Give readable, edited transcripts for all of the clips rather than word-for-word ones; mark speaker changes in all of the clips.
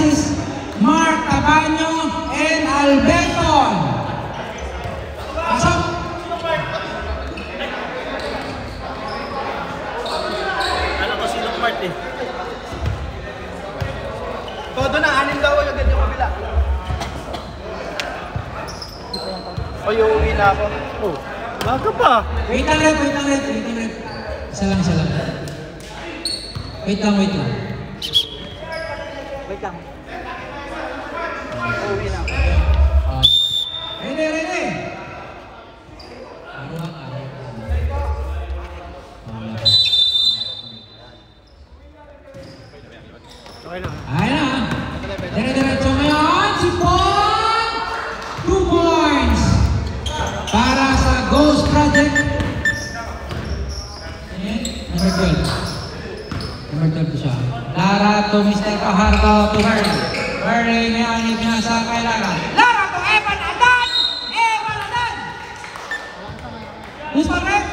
Speaker 1: Francis, Mark Tabaño, and Alberto. Pasok!
Speaker 2: Alam ko sinong Mark eh.
Speaker 3: Todo na, 6 daw agad yung kabila. O, uuwi na ako.
Speaker 2: Oh, baga pa.
Speaker 1: Wait lang. Isa lang. Wait lang.
Speaker 3: Wait lang. Uuwi na ako.
Speaker 1: Rene!
Speaker 3: Okay na.
Speaker 1: Ayan na. Dire-diretso ngayon si Pong. 2 points para sa Ghost Project. Number 12. Number 12 siya. Lara to Mr. Pajardo to Harry. Harry ngayon ipinasa kay Lara. Lara to Evan Adan! Who's foul, Rep?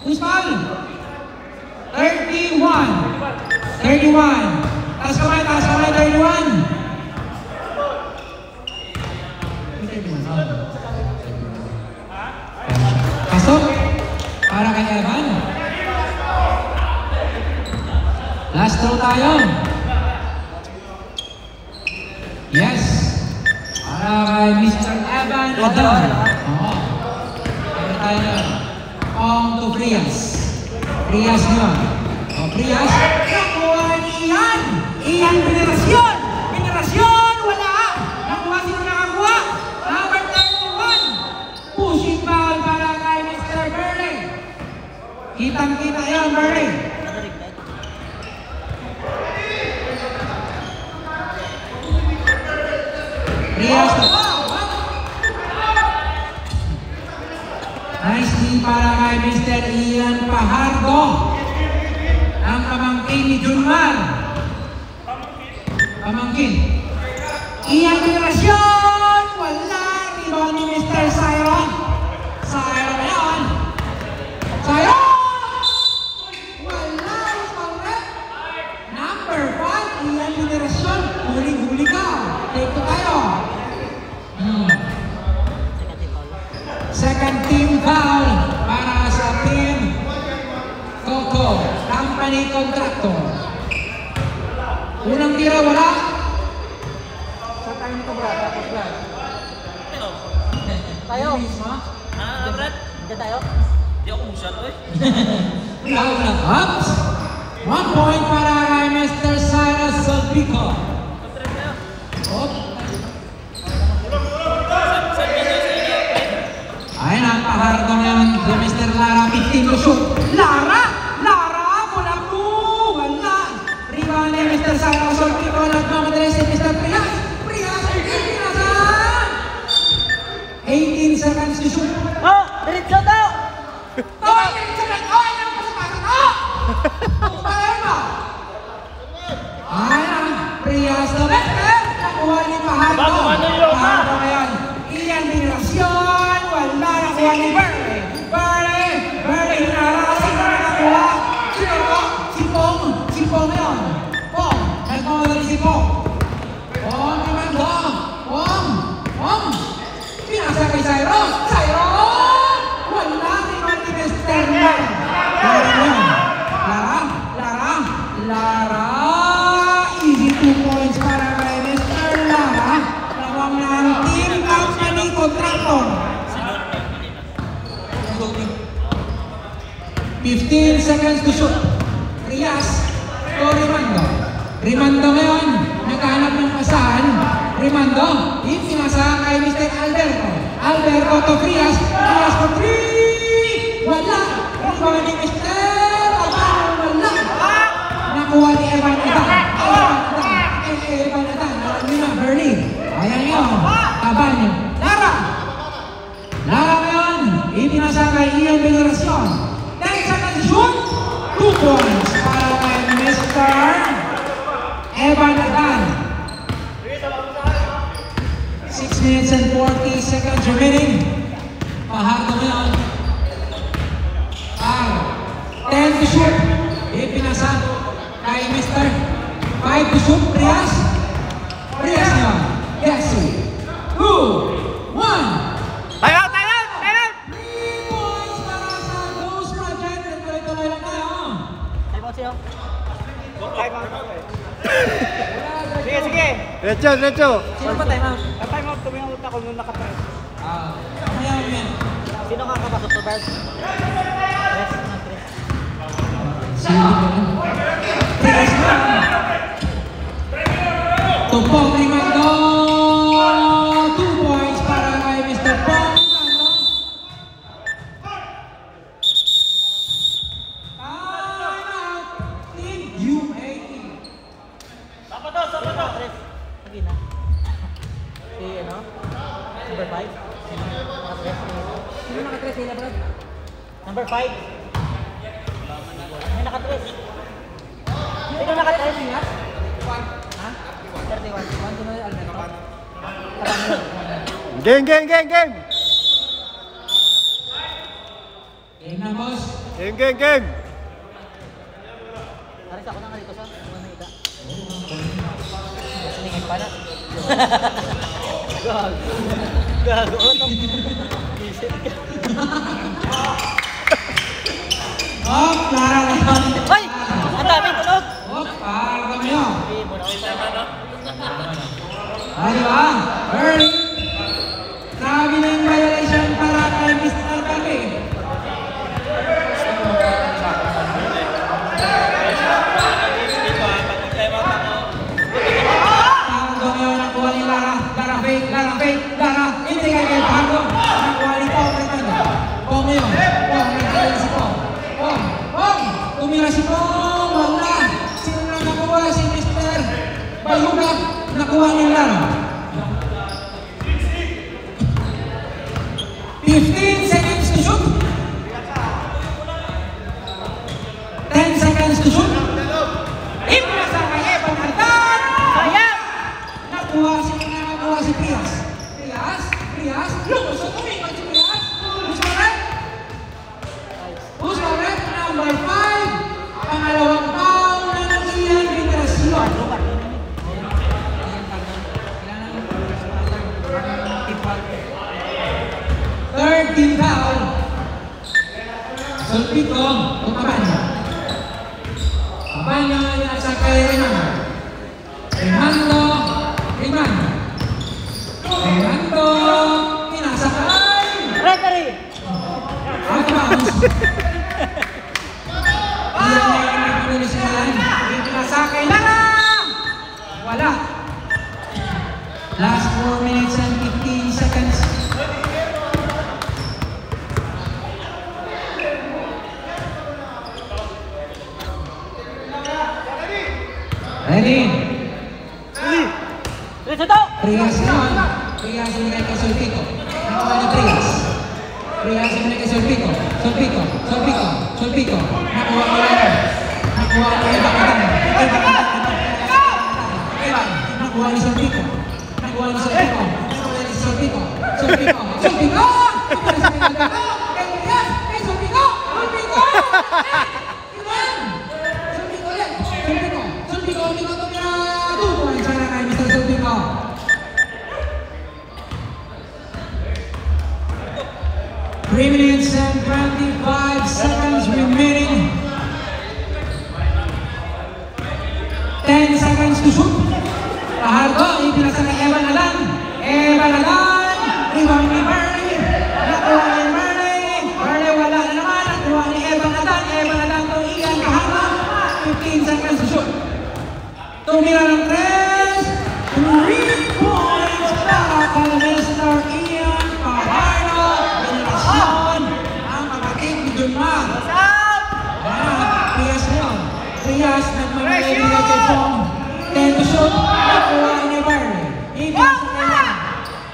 Speaker 1: Who's foul? 31. Taas kamay, 31. Pasok para kay Evan. Last throw tayo. Yes. Para kay Mr. Evan Adan. Oo. Para tayo na. Pong to Frias. Frias yun. O, Frias. Nakuha niyan. Iyan, Venerasyon. Wala. Nakuha, sino nakakuha? Number 31. Pushing foul para kay Mr. Burley. Kitang-kita yun, Burley. Frias. Nice team para kay Mr. Ian Pajardo. Ang pamangkin ni Junmar. Pamangkin. Ian Venerasyon. Wala. Rebound ni Mr. Siron. Siron yan. Siron! Wala. Number 5. Ian Venerasyon. Huli ka. Take to tayo. Second team foul para sa team Coco Company Contractor. Unang tira wala.
Speaker 3: Sa tayo nito, Brad. Tapos, Brad. Tayo.
Speaker 2: Brad?
Speaker 3: Diyan tayo?
Speaker 2: Di ako musyat eh.
Speaker 1: Wala. Ups. 1 point para kay Mr. Cyrus Salpico. Ayan ang Pajardo ngayon si Mr. Lara, 15 to shoot. Lara! Mula po! Wala! Rebound ni Mr. Cyrus Salpico. Nagmamadali si Mr. Prias. Pinasan! 18 seconds to shoot.
Speaker 3: Oh! Diretso daw!
Speaker 1: Diretso lang! Ayan ang pasapasok! Pagpapayan mo! Ayan! Prias na Mr. Nakuha ni Pajardo. Pajardo ngayon. Iyan Venerasyon. Wala nakuha ni Burley. Burley hinarasing na nakuha. Sino ko? Si Pong yun. Pong. Nagmamadali si Pong. Pong naman ko. Pong. Pinasa kay Siron. Wala ni Mr. Lara. Easy 2 points para kay Mr. Lara. Lawang ng team company contractor. 15 seconds to shoot. Frias o Rimando ngayon. Naghahanap ng pasahan. Rimando. Pinasa kay Mr. Alberto to Frias. Frias for 3. Wala. Rebound ni Mr. Wala. Nakuha ni Evan Adan. Alam nyo na, Bernie. Ayan yun. Tabanyo. Lara ngayon. Ipinasa kay Ian Venerasyon. 10 seconds to shoot. 2 points para kay Mr. Evan Adan. 6 minutes and 40 seconds remaining. Pajardo ngayon. 10 to shoot. Ipinasa kay Mr. 5 to shoot. Prias.
Speaker 4: Diretso, diretso.
Speaker 3: Sino ba time out? Time out, tumingin ako nung nakapress.
Speaker 1: Kaya mo yan.
Speaker 3: Sino kakapasok to, Bert? Tres, na tres.
Speaker 1: Sige ko na. Tres na. Tupong Rimando. 2 points para kay Mr. Pong Rimando. Time out. Team UAE.
Speaker 2: Sapa to, sapa to.
Speaker 3: Tres. Lagi na. Si ano? Number 5. Nakatres. Sino nakatres nila, Brad? Number 5. May nakatres. Sino nakatres niya? Ha? 31. 1 to na yung Almero.
Speaker 4: Game, game, game, game.
Speaker 1: Game na, boss.
Speaker 4: Game, game, game.
Speaker 3: Aris ako na nga dito sa mga ita. Siningin pa na. Gago. Isip ka.
Speaker 1: Oh, Clara na yun.
Speaker 3: Hoy! Ang daming tunog!
Speaker 1: Oh, para kami yun.
Speaker 3: Hindi mo na kayo
Speaker 1: Ano ba? Early. Grabe na yung violation para kay Mr. Kami. Parang yun, nakuha ni Lara. Lara fake, Lara fake, Lara. Hindi kay Pago. Nakuha ni Pong Rimando. Pong yun. Pong, nagkala si Pong. Pong, Pong. Tumira si Pong. Wala. Sino na nakuha si Mr. Bayuga. Nakuha ni Lara. 15 seconds to shoot. 10 seconds to shoot. Ipinasa kay Evan Aldan.
Speaker 3: Sayang!
Speaker 1: Nakuha si Prias. Prias. Lumusot umikot si Prias. Who's correct? Who's correct? Number 5. Pangalawang foul na ng Ian Veneracion. 13 foul. Sulpico, Cabanyo. Cabanyo nasa kay Rimando. Rimando, pinasa kay.
Speaker 3: Referee!
Speaker 1: Out of bounds. Iyan na yung nagpinulisahan. Pinasa kay Lara. Wala. Last 4 minutes and 15 seconds. Ready?
Speaker 3: Diretso to!
Speaker 1: Prias naman. Prias yung nilay kay Sulpico. Nakuha ni Prias. Prias yung nilay kay Sulpico. Sulpico. Nakuha ko lang. Nakuha ko Evan Aldan. Nakuha ni Sulpico. Nakuha ni Sulpico. Sulpico. Sulpico tumira 2 points para kay Mr. Sulpico. Three minutes and 25 seconds remaining. 10 seconds to shoot. Pahardo, ipinasa kay Evan Aldan. Rebound ni Barney. Nakuha ni Barney wala na naman. Nakuha ni Evan Aldan to Ian Pahardo. 15 seconds to shoot. Tumira ng 3 points para kay Mr. Ian Pahardo. Veneracion. Ang kapatid ni Junmar. Prias na yun. Prias nagmamalay nila kay Pong. 10 to shoot. Nakuha ni Barney. Ipinasa kay Lara.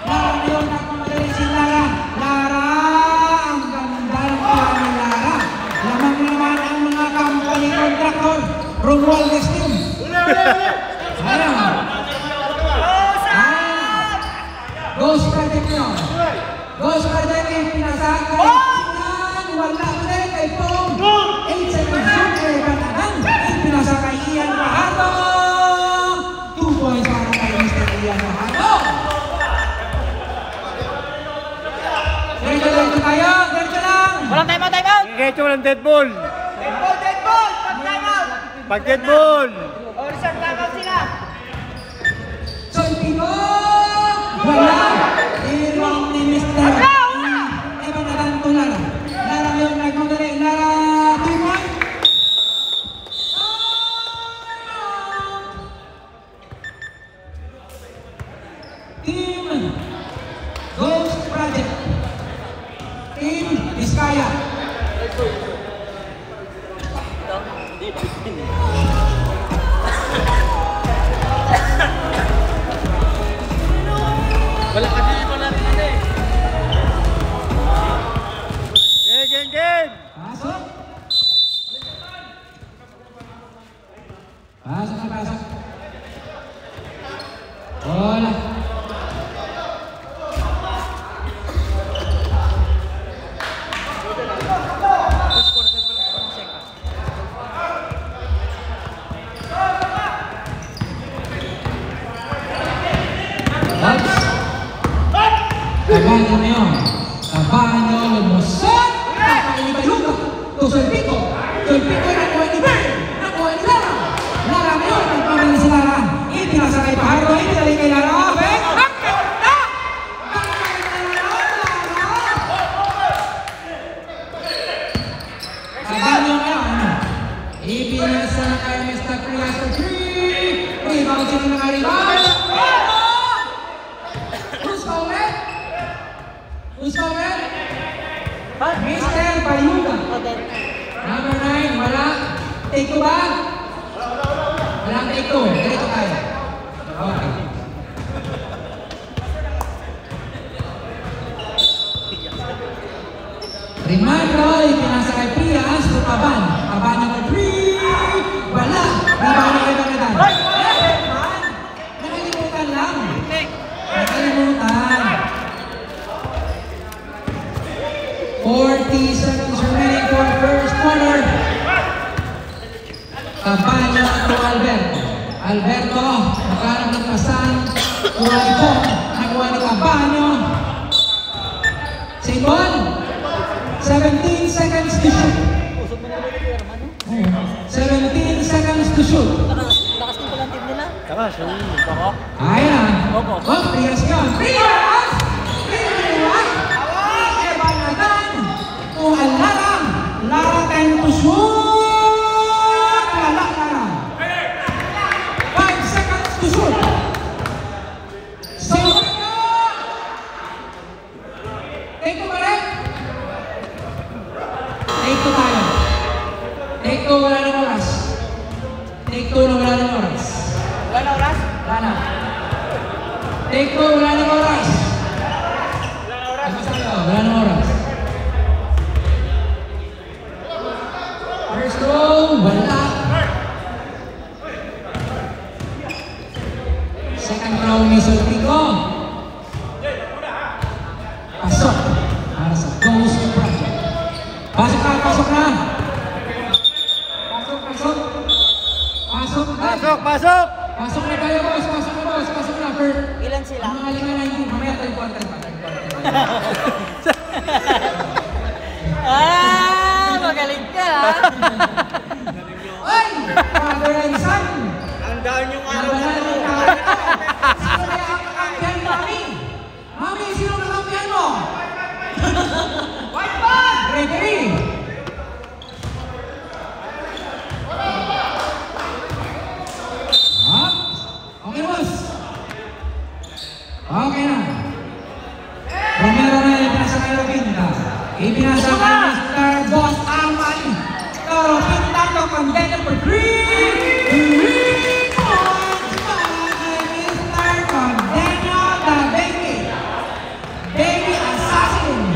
Speaker 1: Lara na yun. Nagmamalay si Lara. Lara. Ang ganda ng kuha ni Lara. Lamang naman ang mga company contractor. Romualdez team. Ayan. Ghost project yun. Ghost project yung pinasakay. Wala ulit kay Pong. 8 seconds shoot kay Evan Aldan. Pinasakay Ian Pahardo. 2 points para kay Mr. Ian Pahardo. Diretso tayo. Diretso lang.
Speaker 3: Walang time out!
Speaker 4: Diretso, walang dead ball.
Speaker 3: Pag time out!
Speaker 4: Pag dead ball.
Speaker 3: O, reserve time out sila!
Speaker 1: So Cabanyo ngayon. Cabanyo lumusot. Nakaibayuga. To Sulpico. Sulpico nakuha ni Bern. Nakuha ni Lara. Lara ngayon. Nagpamali si Lara. Ipinasa kay Pajardo. Ipinali kay Lara. Beng! Cabanyo ngayon. Ipinasa kay Mr. Prias for 3. Rebound sila ng rebound. Who's fouled? Who's fouled? Mr. Bayuga. Number 9, wala. Take 2 ba? Walang take 2. Dito tayo. Okay. Remind roll, ipinasa kay Prias to Caban. Caban number 3. Wala. Rebound na kayo na nakalimutan lang. Nakalimutan. 40 seconds remaining for first quarter. Cabanyo to Alberto. Alberto, nakaharap ng pasan. Kuha ito. Nakuha ni Cabanyo. Simon. 17 seconds to shoot. 17 seconds to shoot.
Speaker 3: Lakas din pala ang team nila.
Speaker 4: Takas, yung bako.
Speaker 1: Ayan. Oh, Prias yun. Prias! Prias! Ebanagan! Tuhan Lara. Lara 10 to shoot. Wala Lara. 5 seconds to shoot. So, take 2 ba rin? Take 2 tayo. Take 2, wala ng oras. Take 2 na wala ng oras.
Speaker 3: Wala na oras?
Speaker 1: Wala na. Take 2, wala ng oras. Wala ng oras. First row, wala. Second row ni Sulpico. Pasok. Para sa Ghost Project. Pasok na, pasok na. Pasok, pasok. Pasok na.
Speaker 4: Pasok, pasok!
Speaker 1: Pasok na tayo, boss. Pasok na, boss. Pasok na, Bert.
Speaker 3: Ilan sila?
Speaker 1: Ang mga lima na hindi. Mamaya tayo quarter pa.
Speaker 3: Magaling ka ha?
Speaker 1: Oy! Father and son!
Speaker 2: Ang daan yung araw na
Speaker 1: Sino kaya ang kakampihan, Mami? Mami, sino ang kakampihan mo? White ball! Referee! Okay, boss. Okay na. Romero na ipinasa kay Robinta. Ipinasa kay Mr. Boss Arman. Robinta to contender for 3. 3 points para kay Mr. Condenio the Baby. Baby Assassin.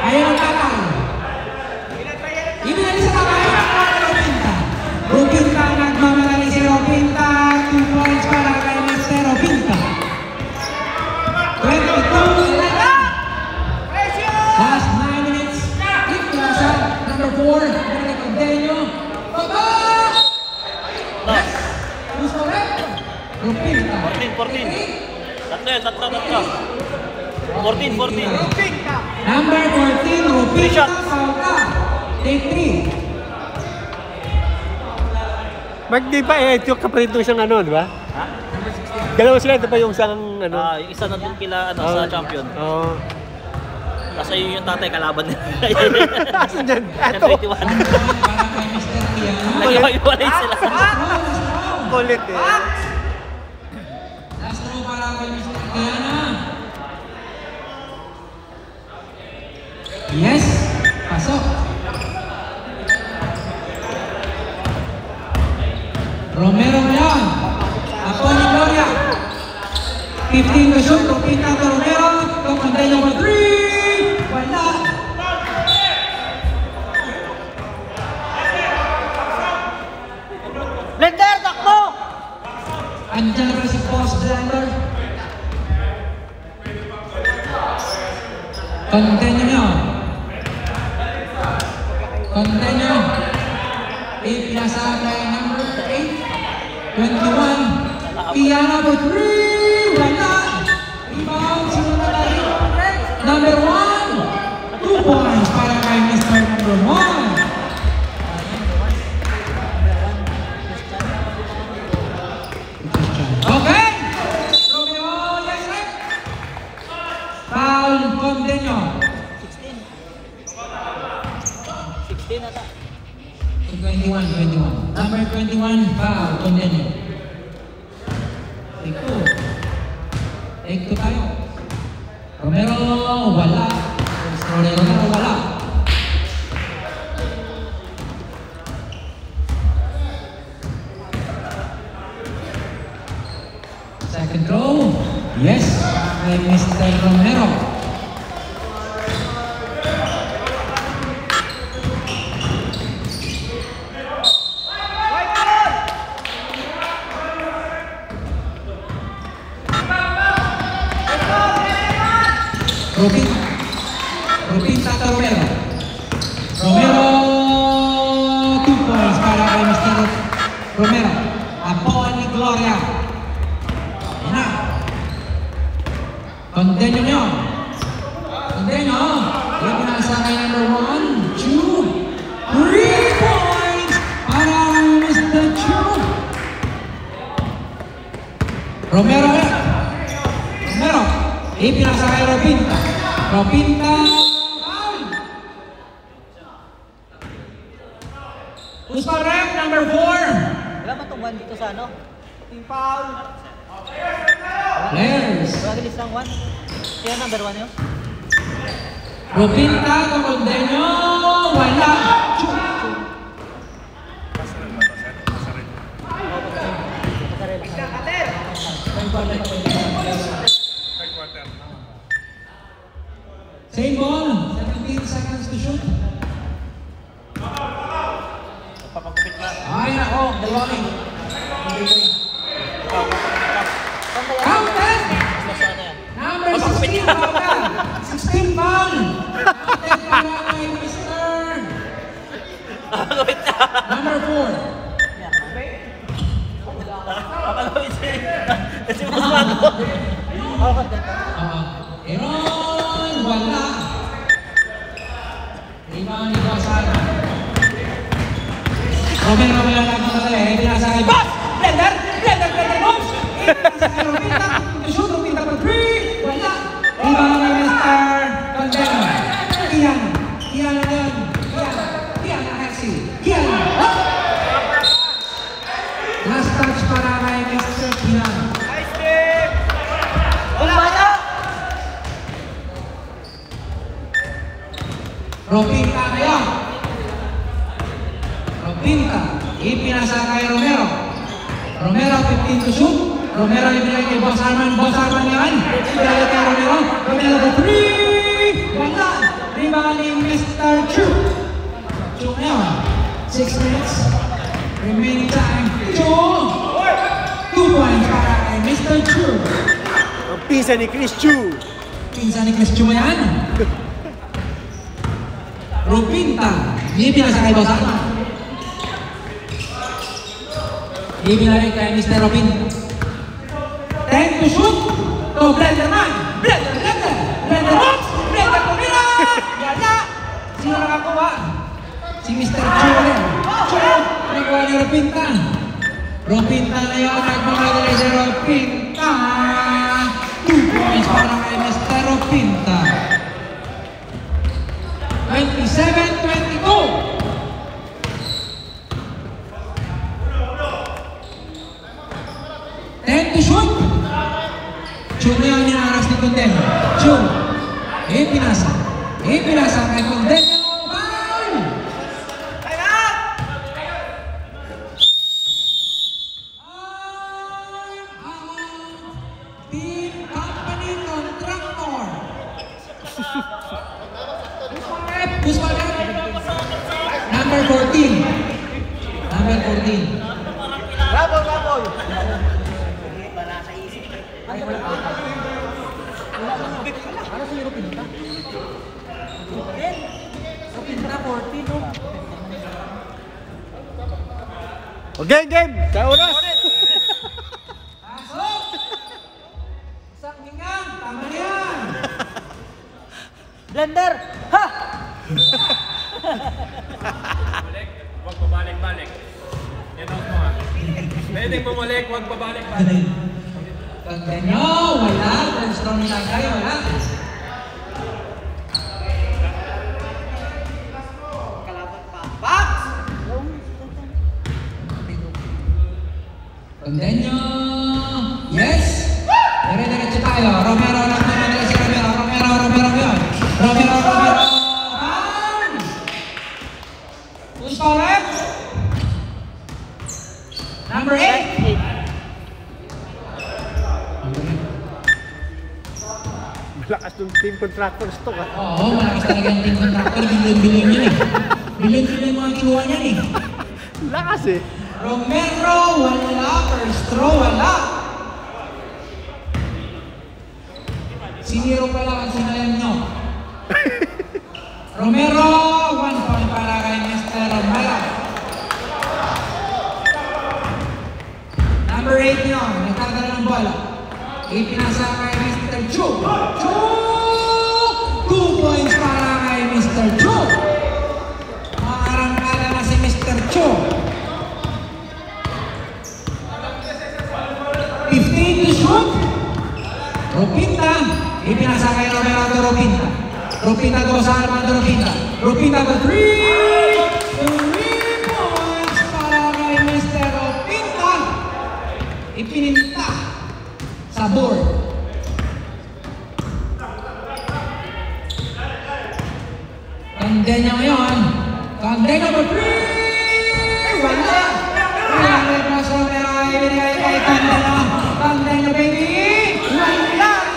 Speaker 1: Ayaw ang tatay. Ibinali sa tatay ng Robinta. Robinta nagmamalali si Robinta. 2 points para kay Mr. Robinta. 22-11. Last 9 minutes. Ipinasa number 4. Ibinali Condenio. Baba! Yes! Who's correct? Robinta.
Speaker 2: 14. Tatlo. 14.
Speaker 1: Number 14, Robinta Pauka. Take 3.
Speaker 4: Mark, di ba yung kapatid ng isang ano, di ba?
Speaker 2: Ha?
Speaker 4: Dalawa sila, di ba yung isang ano?
Speaker 2: Yung isa na dun kila sa champion.
Speaker 4: Oo.
Speaker 2: Tapos ayun yung tatay kalaban nila.
Speaker 4: Asan dyan? Ito.
Speaker 2: 21.
Speaker 1: Para kay Mr. Piano.
Speaker 2: Nag-iwalay sila.
Speaker 4: Kulit eh.
Speaker 1: Last row para kay Mr. Piana. Yes, pasok. Romero ngayon. Ako ni Gloria. 15 to shoot. Robinta to Romero. Condenio for 3. Wala.
Speaker 3: Blender, takbo!
Speaker 1: Andiyan na pala si Boss Blender. Condenio ngayon. Condenio. Ipinasa kay number 8. 21. Piana for 3. Wala. Rebound, sino nagaling? Number 1. 2 points para kay Mr. Number 1. Okay! Romeo, yes, right? Foul, Condenio.
Speaker 3: 16 ata.
Speaker 1: 21. Number 21, foul, Condenio. Take 2. Take 2 tayo. Romero, wala. Romero, wala. Second throw. Yes, kay Mr. Romero. Rupin Tata Romero. Romero, 2 points para kay Mr. Romero. Apo ni Gloria. Yan na. Condenyo nyo. Condenyo. Yung pinasakay number 1, 2, 3 points para kay Mr. Chu. Romero. Romero. Ipinasakay Ropinta. Ropinta. Foul. Who's foul rep? Number 4.
Speaker 3: Wala man itong 1 dito sa ano? Team foul.
Speaker 1: Players.
Speaker 3: Wala galis lang 1. Kaya number 1 yun?
Speaker 1: Ropinta, Condenyo, wala. Same ball, 17 seconds to shoot.
Speaker 2: Papagupit na.
Speaker 1: Ay nako, dalawang. Counted!
Speaker 2: Sana yan.
Speaker 1: Number 16 foul na. 16 foul. Counted para kay Mr.
Speaker 2: Papagupit na.
Speaker 1: Number 4.
Speaker 2: Papagupit siya. Kasi mas bago.
Speaker 1: Aaron, wala. Rebound ni Basara. Romero wala lang madali. Pinasakay. Bas! Blender! Moves! Pinasakay Ropinta. Shoot, Ropinta for 3. Wala. Rebound ni Mr. Condenyo. Kian. Kian na yun. Kian na Hexi. Kian. Last touch para kay Mr. Kian. Ropinta ngayon. Ropinta. Ipinasakay Romero. Romero 15 to shoot. Romero ibigay kay Boss Arman. Boss Arman yan. Ibigay kay Romero. Romero for 3. Wala. Rebound ni Mr. Chu. Chu ngayon. 6 minutes. Remaining time. Chu. 2 points para kay Mr. Chu.
Speaker 4: Ang pisa ni Chris Chu.
Speaker 1: Pinsan ni Chris Chu yan. Ropinta, hindi pinasakay Boss Arman. Hindi pinasakay kay Mr. Ropinta. 10 to shoot. To Blender man. Blender box. Blender pumira. Yaya. Sino nakakuha? Si Mr. Chu. Nagawa ni Ropinta. Ropinta na yun. Nagmamadali si Ropinta. 2 points para kay Mr. Ropinta. 27-22. To shoot. Chu na yung ninaras ni Condenyo. Chu. Ipinasa kay Condenyo. Foul! Team Company Contractor. Who's my rep? Number 14. Number 14.
Speaker 3: Rabol! Ay, wala pa. Ano si Ropinta? Ropinta 14, no?
Speaker 4: Okay, game! Sa oras!
Speaker 1: Pasok! Isang hingang. Tama
Speaker 3: Blender! Ha!
Speaker 2: Huwag pabalik-balik. Yan ang mga. Pwedeng bumalik, huwag pabalik-balik.
Speaker 1: Condenyo, wala. First round nilagay, wala.
Speaker 3: Kalaban pa. Box!
Speaker 1: Condenyo. Yes! Dire-diretso tayo. Romero lang naman si Romero. Romero yun. Romero. Foul! Who's foul left? Number 8.
Speaker 4: Malakas ng team contractors to ka.
Speaker 1: Oo, malakas talaga yung team contractor. Bilyon-bilyon yun eh. Bilyon-bilyon mga kinuha niyan eh.
Speaker 4: Lakas eh.
Speaker 1: Romero, wala. First throw, wala. Siniro pala ang sinayan nyo. Romero, 1 point para kay Mr. Romero. Number 8 nyo, nagtagdala ng bola. Ipinasa kay Mr. Chu. 2 points para kay Mr. Chu. Maarangkada na si Mr. Chu. 15 to shoot. Rupinta. Ipinasa kay Romero to Rupinta. Rupinta goes sa Armando Rupinta. Rupinta to 3 points para kay Mr. Rupinta. Ipininta sa board. Condenyo ngayon. Condenyo to 3. Wala. Wala na sa Romero. Ibinigay kay Condenyo. Condenyo baby. Wala.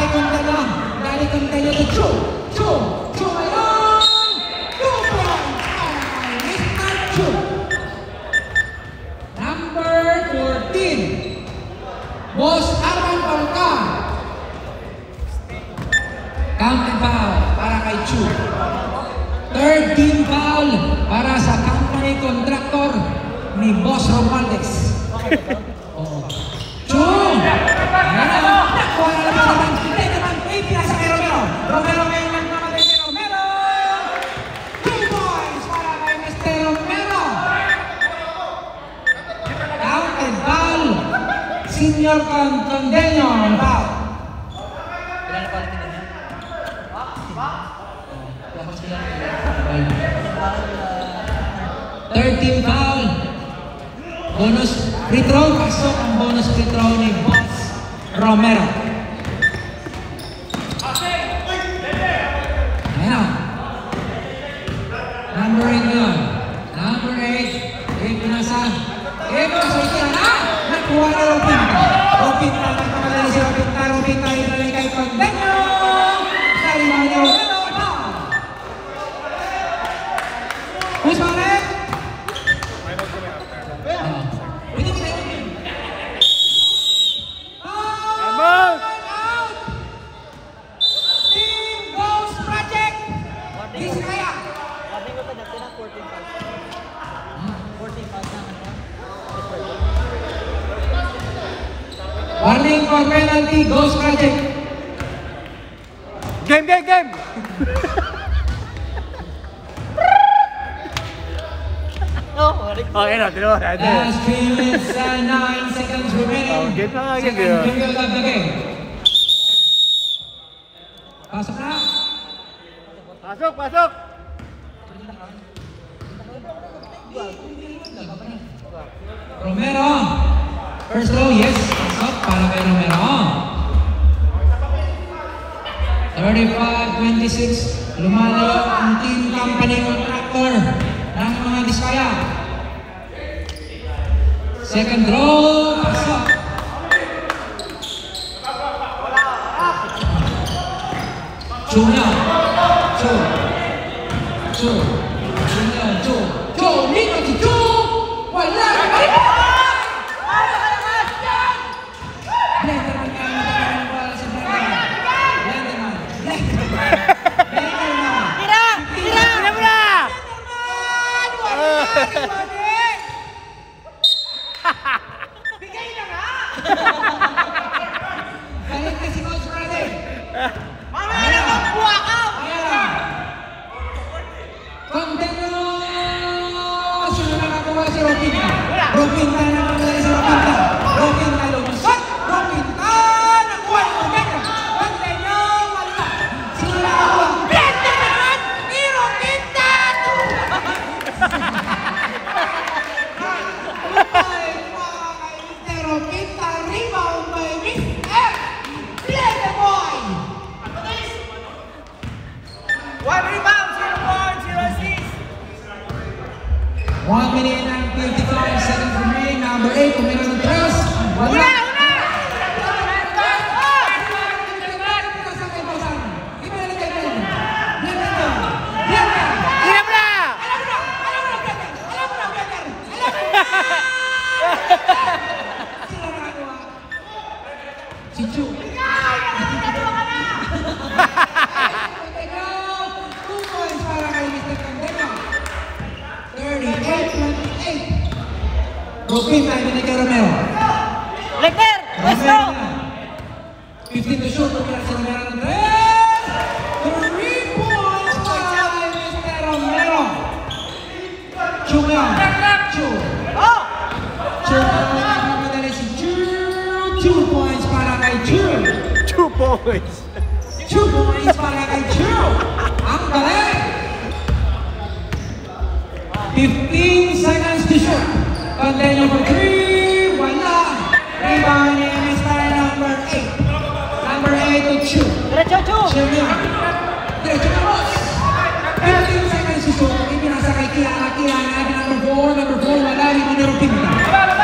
Speaker 1: Condenyo. Dali Condenyo to Chu. Chu ngayon. 2 points. Mr. Chu. Number 14. Boss Arman Palca. Counted foul para kay Chu. Third team foul para sa company contractor ni Boss Romualdez. Chu! Nakuha na naman. Pinasa kay Romero. Romero ngayon lang namatay kay Romero. 2 points para kay Mr. Romero. Counted foul. Senior Condenyo. Foul.
Speaker 3: Ilan na pala tingnan niya?
Speaker 1: Third team foul. Bonus free throw. Pasok ang bonus free throw ni Boss Romero. Ayan na. Number 8 yun. Number 8. Ipinasa. Ipinasa na. Nakuha na Rupinta. Rupinta. Nagkamadali si Rupinta. Rupinta. Ilalay kay Condenyo. Naliman niya Romero. Who's on it?
Speaker 4: Out!
Speaker 1: Team Goals Project! This kaya!
Speaker 3: Sabi ko pa dati na 14 fouls. 14 fouls na ano?
Speaker 1: Warning for penalty, Goals Project!
Speaker 4: Game! Okay na, tinawa natin.
Speaker 1: Last 3 minutes and 9 seconds remaining.
Speaker 4: Game na.
Speaker 1: Second period of the game. Pasok na!
Speaker 4: Pasok!
Speaker 1: Romero! First row, yes. Pasok para kay Romero. 35-26. Lumalayo ang team company contractor ng mga Diskaya. Second row, pasok. Chu na. Chu. Nito si Chu. Wala. Blenderman kaya magkakaroon ng bola si Blenderman.
Speaker 3: Tira mo na!
Speaker 1: Balik na si Coach Brother. 8, tumira ng 3. Wala! Si Chu. 2 points para kay Mr. Candelo. 38-28. Rupin tayo ni kay Romero.
Speaker 3: Lecter! Let's go!
Speaker 1: 15 to shoot. Tumira si Romero ng 3. 3 points para kay Mr. Romero. Chu ngayon. Chu.
Speaker 3: Oh!
Speaker 1: Chu. Nagmamadali si Chu. 2 points para kay Chu.
Speaker 4: 2 points.
Speaker 1: 2 points para kay Chu. Ang galing. 15 seconds to shoot. Continue for 3. Wala. Rebound ni Mr. number 8. Number 8 to Chu.
Speaker 3: Diretso, Chu!
Speaker 1: Chu niya. Diretso na boss. 15 seconds to shoot. Ipinasa kay Kiana. Kiana. Number 4. Wala. Rebound ni Rupinta.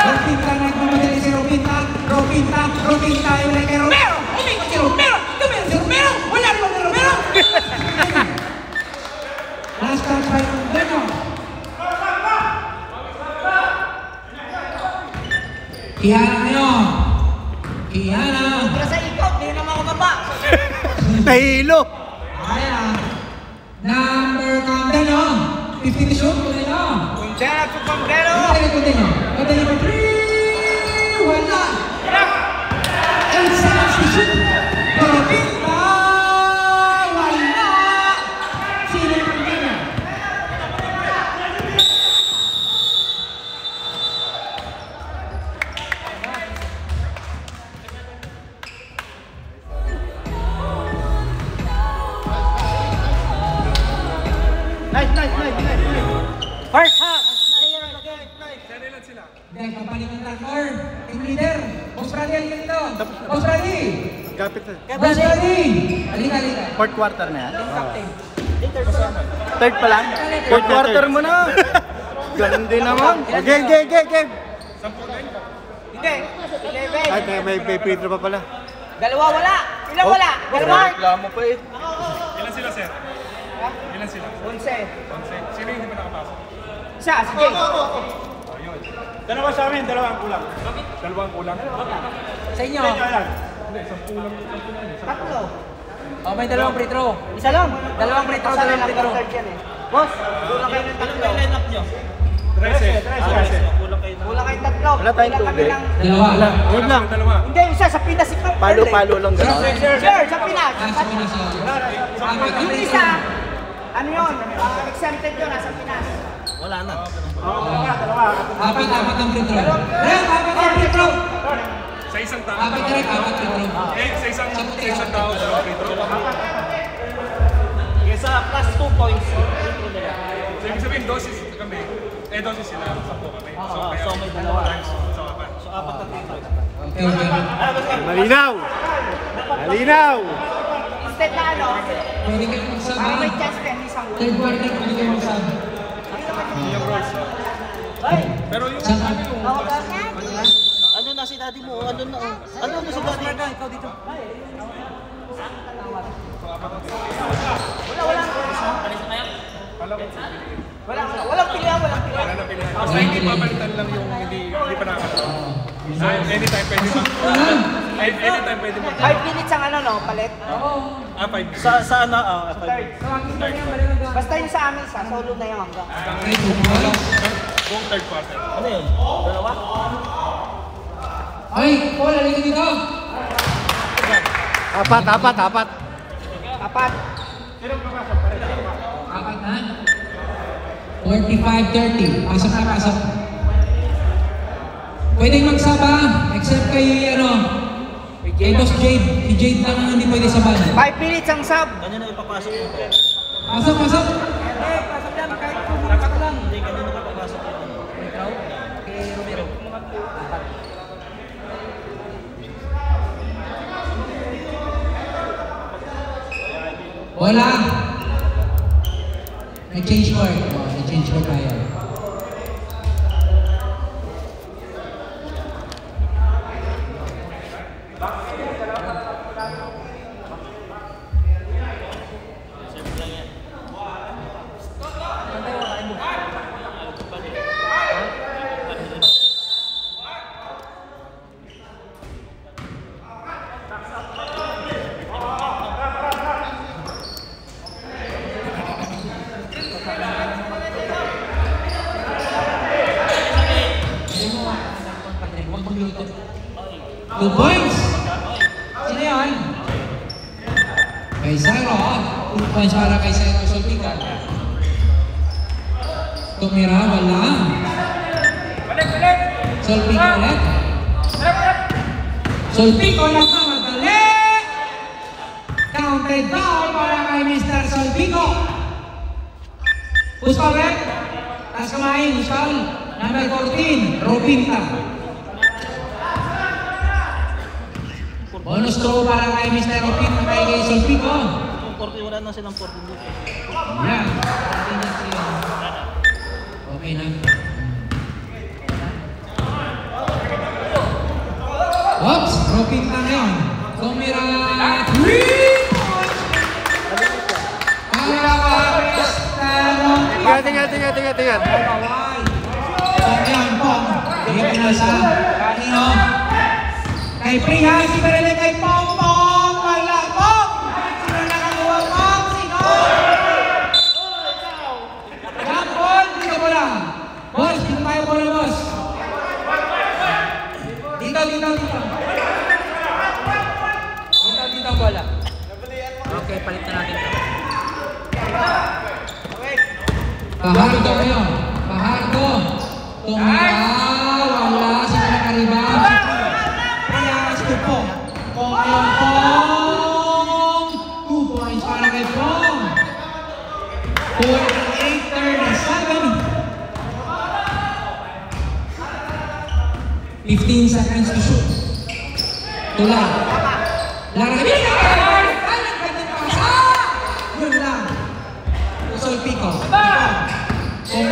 Speaker 1: Rupinta nagmamadali si Rupinta. Rupinta yung kay Romero. Umikot si Romero. Tumira si Romero. Wala rin ni Romero. Last touch by Candelo. Kiana ngayon. Kiana.
Speaker 3: Para sa ikot, hindi naman ako baba.
Speaker 4: Nahilo.
Speaker 1: Ayan. Number Candelo. 50 to shoot. Candelo.
Speaker 3: Shout out to Candelo!
Speaker 1: Candelo. Candelo for 3. Wala. 8 seconds to shoot. Rupinta. Wala. Sino yung Candelo?
Speaker 3: First half! Player of the game.
Speaker 1: Dahil kapalit ng Talcor. Team leader. Boss Brady, halika dito. Boss Brady.
Speaker 4: Kapit na.
Speaker 1: Boss Brady. Halika.
Speaker 5: Fourth quarter na yan?
Speaker 3: Captain.
Speaker 5: Third pa lang? Fourth quarter mo na! Ganun din naman.
Speaker 4: Game.
Speaker 3: Hindi. 11.
Speaker 4: Ay, may free throw pa pala.
Speaker 3: Dalawa wala. Ilan wala? Dalawa.
Speaker 5: Reklamo pa eh.
Speaker 6: Ilan sila, sir? Ilan sila?
Speaker 3: 11.
Speaker 6: Sino yung hindi pa nakapasok?
Speaker 3: Isa, si Jay.
Speaker 6: Dalawa sa amin, dalawang kulang. Dalawang kulang?
Speaker 3: Sa inyo.
Speaker 6: Hindi, 10 lang.
Speaker 3: Tatlo. Oh, may dalawang free throw. Isa lang. Dalawang free throw, dalawang free throw. Boss, kulang kayo ng tatlo.
Speaker 2: Anong line up nyo?
Speaker 6: 13.
Speaker 3: Kulang kayo tatlo.
Speaker 5: Wala tayong
Speaker 3: Kulang kami
Speaker 5: tubig.
Speaker 3: ng-
Speaker 1: Dalawa.
Speaker 4: Yun lang.
Speaker 6: Dalawa.
Speaker 3: Hindi, isa sa Pinas si Pam.
Speaker 5: Palo-palo lang gano'n.
Speaker 3: Sure, sa Pinas.
Speaker 1: Nasa Pinas yun. Apat
Speaker 3: Yung
Speaker 1: na
Speaker 3: isa, ano yun? Exempted yun, nasa Pinas.
Speaker 2: Wala na.
Speaker 1: Apat ang free throw. Red, apat ang free throw.
Speaker 6: Sa isang tao.
Speaker 1: Apat free throw.
Speaker 6: Sa isang tao, dalawang free throw.
Speaker 2: Kesa plus 2 points.
Speaker 6: So, ibig sabihin, dosis kami. Dosis sila. 10 kami.
Speaker 2: So may dalawa.
Speaker 6: So, apat.
Speaker 2: So apat na free throws.
Speaker 1: Okay.
Speaker 4: Malinaw.
Speaker 3: Instead na ano,
Speaker 1: Pwede kayo magsama.
Speaker 3: parang may chance din, isang
Speaker 1: Third quarter, pwede kayo magsama.
Speaker 6: Pero yung
Speaker 2: Ano na si daddy mo? Ano na? Ano na si daddy?
Speaker 3: ikaw dito. Walang pilihan.
Speaker 6: wala na pilihan. Basta hindi papalitan lang yung hindi pa nakakatawa. So, anytime pwede mo. Anytime pwede mo.
Speaker 3: 5 minutes ang ano, no? Palit.
Speaker 6: 5 minutes.
Speaker 2: Sa ano?
Speaker 3: Basta yung sa amin, sa solo na yung hanggang.
Speaker 6: Buong third quarter.
Speaker 2: Ano yun? Dalawa?
Speaker 1: Ay, Paul, halika dito.
Speaker 4: Apat.
Speaker 3: Apat.
Speaker 1: Apat na. 45-30. Pasok. Pwedeng magsaba, except kay kay Boss Jade. Si Jade lang ang hindi pwede sabahan.
Speaker 3: 5 minutes ang sub.
Speaker 2: Kanina ipapasok mo.
Speaker 1: Pasok.
Speaker 3: Pasok lang, kahit pumunta ka lang.
Speaker 2: Hindi, kanina ipapasok mo.
Speaker 3: Kay Romero.
Speaker 1: Wala. Nag-change court. Nag-change court tayo. Huwag magluto. 2 points! Sino yan? Kay Zero. 2 points para kay Zero Solpican. Tumira, wala. Solpico ulit. Solpico nagmamadali. Counted foul para kay Mr. Solpico. Push foul ulit. Taas kamay, push foul. Number 14, Robinta. Bonus throw para kay Mr. Robinta kay Solpico.
Speaker 2: 40, wala na silang 14 dito.
Speaker 1: Yan. Okay na. Oops! Robinta na yun. Tumira 3 points! Para kay Mr.
Speaker 4: Tingnan.
Speaker 1: Kawai. Yan po. Bigyan na sa kanino. Kay Priya, si Berele kay Pong. Wala Pong. Sino nakakuha Pong? Sino? Yan Pong. Dito po lang. Boss, dito tayo po lang, boss. Dito. Dito bola.
Speaker 3: Okay, palit na natin ito.
Speaker 1: Pahardo kayo. Pahardo. Tumira. Wala. Sino nakaribang? Priya, si Pong. Pong yun, Pong. 2 points para kay Pong. 48-37. 15 seconds to shoot. Tula. Lara Ay, nagkandang pasa! Yun lang. Solpico. Pong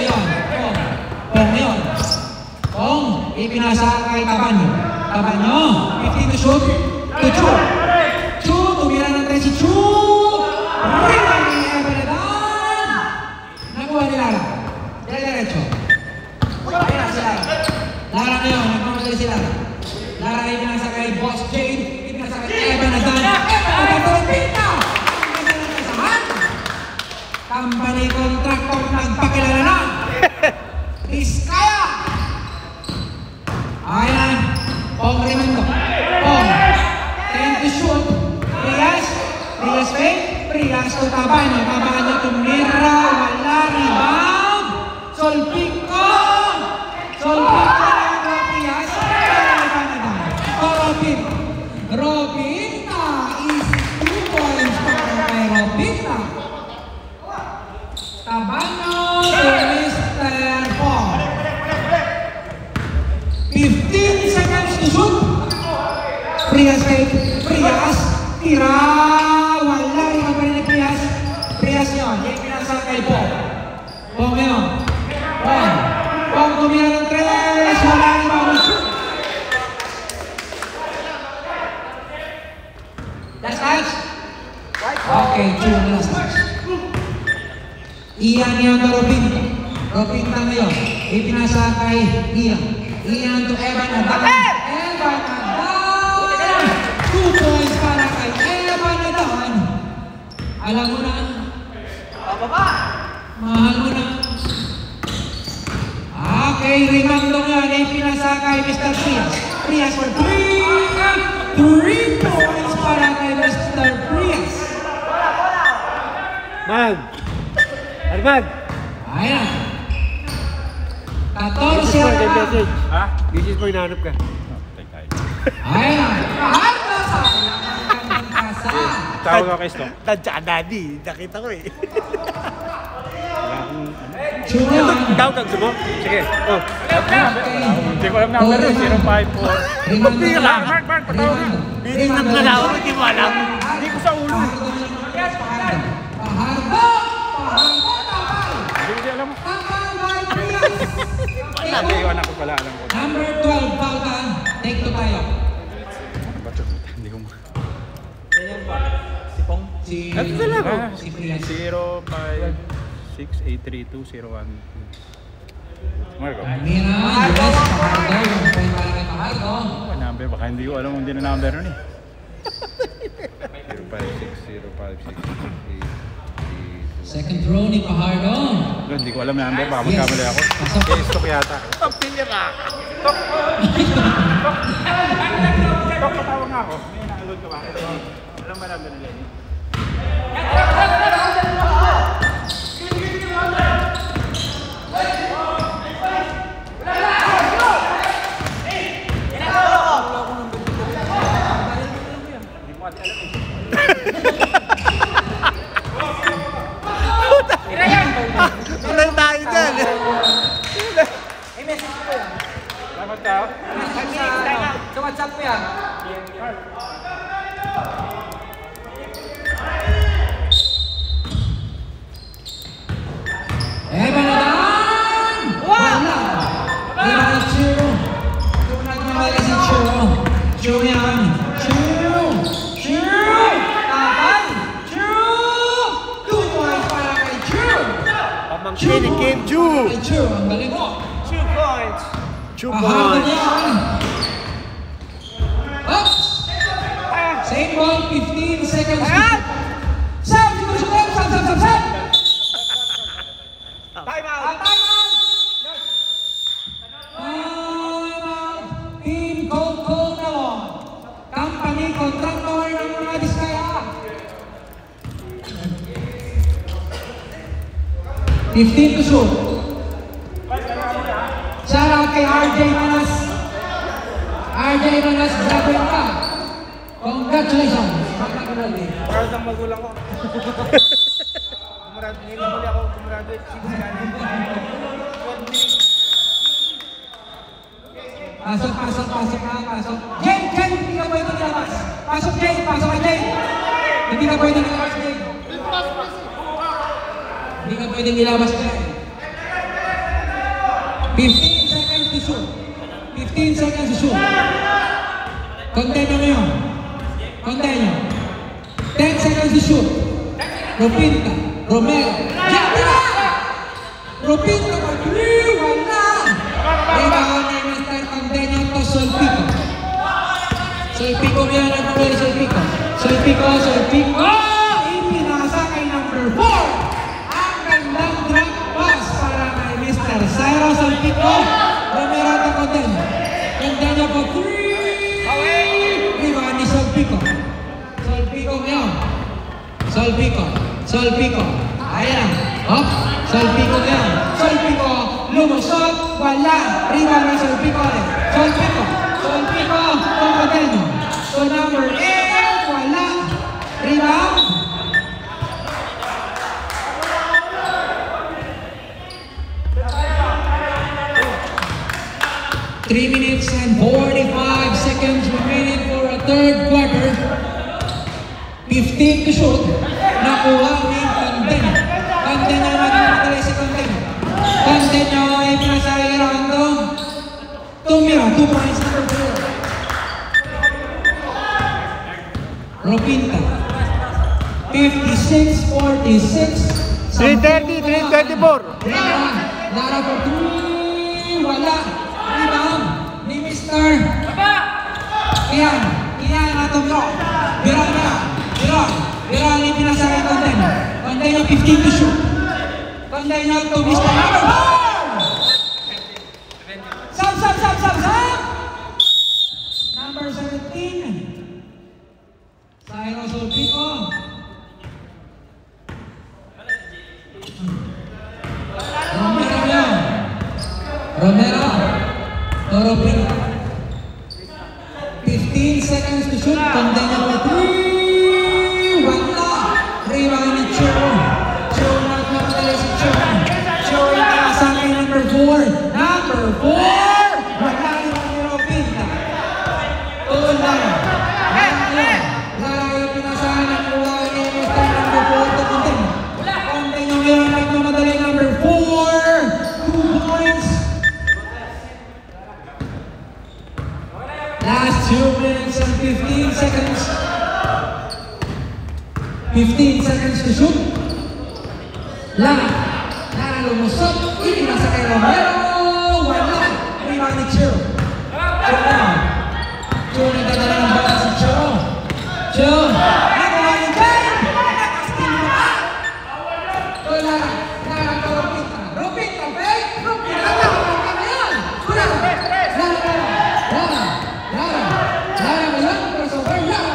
Speaker 1: yun. Pong. Ipinasa kay Tabanyo. 15 to shoot. To Chu. Tumira ng 3 si Chu. Rebound ni Ebenedan. Nakuha ni Lara. Diretso. Ayan si Lara. Lara na yun. Nagmamadali si Lara. Lara ay pinasa kay Boss Jade. Pinasa kay Ebenedan. Ebenedan pinta. Company contractor nagpakilala na. Iskaya. Ayan. Pong Rimando. Pong. 10 to shoot. Prias fake. Prias to Tabanyo. Tabanyo tumira. Wala. Rebound. Solpico. Prias. Robinta is 2 points para kay Robinta. Tabanyo to Mr. Pong. 15 seconds to shoot. Prias fake. Prias. Tira. Wala. Rebound pa rin ni Prias. Prias yun. Yung pinasa kay Pong. Pong yun. Pong tumira ng 3. Wala. Rebound. Shoot. Last touch? Okay, June, last touch. Ian to Robinta. Robinta ngayon. Ipinasa kay Ian to Evan Adan. 2 points para kay Evan Adan. Alam mo na. Mahal mo na. Okay, Rimando ngayon. Ipinasa kay Mr. Prias. Prias for 3 points para kay Mr. Prias.
Speaker 4: Armand!
Speaker 1: Ayan. 14
Speaker 4: This is for the
Speaker 1: na.
Speaker 4: message.
Speaker 6: Ha?
Speaker 4: This is for hinahanap ka.
Speaker 1: Ayan. Pahardo sa kanyang kasa.
Speaker 6: Tawag ako kay Stock.
Speaker 4: Tadya, daddy. Nakita ko eh.
Speaker 1: Junior.
Speaker 4: Tawag kang sumo? Sige. Oh.
Speaker 6: Hindi ko alam number eh. 054.
Speaker 1: Hindi
Speaker 6: Mark, patawag.
Speaker 4: Hindi na nalaw. Hindi mo alam.
Speaker 6: Hindi ko sa ulo.
Speaker 1: Pahardo.
Speaker 6: Hindi alam mo.
Speaker 1: Tapang by Prias.
Speaker 6: Hindi yung anak ko pala alam ko.
Speaker 1: Number 12, Pautan. Take 2 tayo.
Speaker 6: Hindi ko
Speaker 3: Yan yan ba? Si Pong?
Speaker 1: Si Prias.
Speaker 6: 05683201. Marco.
Speaker 1: Mira, yes, Pahardo. Yung point para kay Pahardo.
Speaker 6: Ano number? Baka hindi ko alam kung hindi na number nun eh. 05605688.
Speaker 1: Second throw ni Pahardo.
Speaker 6: Hindi ko alam number. Baka magkamali ako.
Speaker 1: Pasok.
Speaker 6: Stock yata.
Speaker 4: Stop, pinya ka!
Speaker 6: Sunod ka ba? Alam ba namin nila yun?
Speaker 4: Tulay tayo dyan.
Speaker 3: May message ko yan.
Speaker 6: Salamat ka.
Speaker 3: Sa WhatsApp ko yan.
Speaker 1: Ebanan! Wala! Ebanan Chiro. Tunag na wala si Chiro. Chiro yan. Chiro! Chiro! Tabay! Chiro! 2 points para kay Chiro.
Speaker 4: Pamangkin ni Kim Ju.
Speaker 1: Kay Chiro, ang galing mo.
Speaker 2: 2 points.
Speaker 4: 2
Speaker 1: Pahabol
Speaker 4: points.
Speaker 1: yan. Oops! Same ball, 15 seconds. Sam! Dito sa ball! Sam!
Speaker 2: Time out.
Speaker 1: Time out! Time out! Team Coco Company Contractor ng mga Diskaya. 15 to shoot. Shout out kay RJ Manas. RJ Manas, grabe ka. Congratulations.
Speaker 6: Para sa magulang ko. Ngayon lang muli ako gumraduate.
Speaker 1: Pasok. Jay, hindi ka pwedeng ilabas. Pasok kay Jay. Hindi ka pwedeng ilabas, Jay. Hindi ka pwedeng ilabas, Jay. 15 seconds to shoot. 15 seconds to shoot. Continue na yun. 10 seconds to shoot. Ropinta. Romero. Tira! Ropinta pa 3, wala! Rebound ni Mr. Condeño to Solpico. Solpico yan ang tuloy Solpico! Ipinasa kay number 4. Ang gandang drop pass para kay Mr. Cyril Solpico. Romero to Condeño. Condeño pa 3. Rebound ni Solpico. Solpico. Ayan. Hop. Solpico yan. Solpico. Lumusot. Wala. Rebound ni Solpico. Solpico. Condeño. So number 8. Wala. Rebound. Three minutes and 45 seconds remaining for a third quarter. 15 to shoot. Nakuha ni Condeño. Condeño nagmamadali si Condeño. Condeño ay pinasa kay Random. Tumira, 2 points number 4. Ropinta. 56-46.
Speaker 4: 3:30, 3:34.
Speaker 1: Lara for 3. Wala. Rebound ni Mr. Kian na tumiro. Biron ni pinasa kay Condeño. Condeño 15 to shoot. Condeño to Mr. Number 4. Sam! Number 17. Cyril Solpico. Romero. Toro Pinto. 15 seconds to shoot. Condeño for 3. Wala. Rebound ni Chiro. Chiro nagmamadali si Chiro. Chiro inasa kay number 4. Wala ni Ropinta. Lara yung pinasahan ng luwa ni Mr. Number 4 to Condeño. Condeño ngayon nagmamadali number 4. 2 points. Last 2 minutes and 15 seconds. 15 seconds to shoot. Lara lumusot. Ipinasa kay Romero. Wala. Rebound ni Chiro. Chiro nagdadala ng bala si Chiro. Nakuha ni Jay. Nakastil mo ka. Lara to Ropinta. Fake. Ropinta na yan. Lara ba yun? Crossover. Lara.